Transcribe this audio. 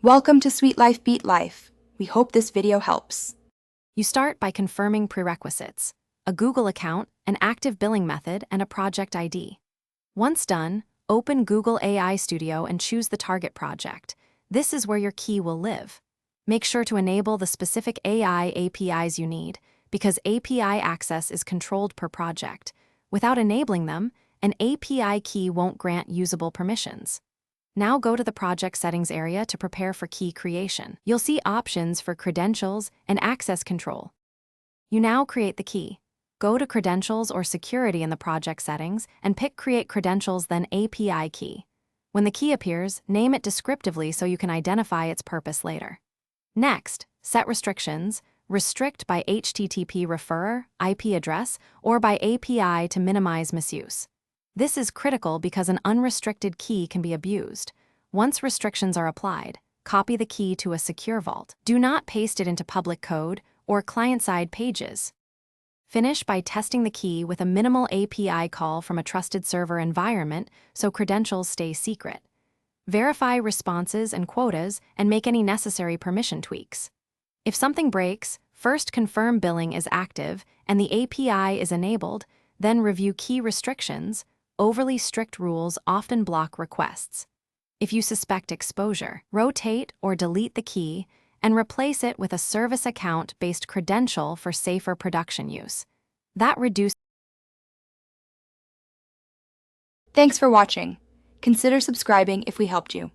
Welcome to Sweet Life Beat Life. We hope this video helps. You start by confirming prerequisites: a Google account, an active billing method, and a project ID. Once done, open Google AI Studio and choose the target project. This is where your key will live. Make sure to enable the specific AI APIs you need, because API access is controlled per project. Without enabling them, an API key won't grant usable permissions. Now go to the project settings area to prepare for key creation. You'll see options for credentials and access control. You now create the key. Go to Credentials or Security in the project settings and pick Create Credentials, then API Key. When the key appears, name it descriptively so you can identify its purpose later. Next, set restrictions. Restrict by HTTP referrer, IP address, or by API to minimize misuse. This is critical because an unrestricted key can be abused. Once restrictions are applied, copy the key to a secure vault. Do not paste it into public code or client-side pages. Finish by testing the key with a minimal API call from a trusted server environment so credentials stay secret. Verify responses and quotas and make any necessary permission tweaks. If something breaks, first confirm billing is active and the API is enabled, then review key restrictions. Overly strict rules often block requests. If you suspect exposure, rotate or delete the key and replace it with a service account-based credential for safer production use. That reduces. Thanks for watching. Consider subscribing if we helped you.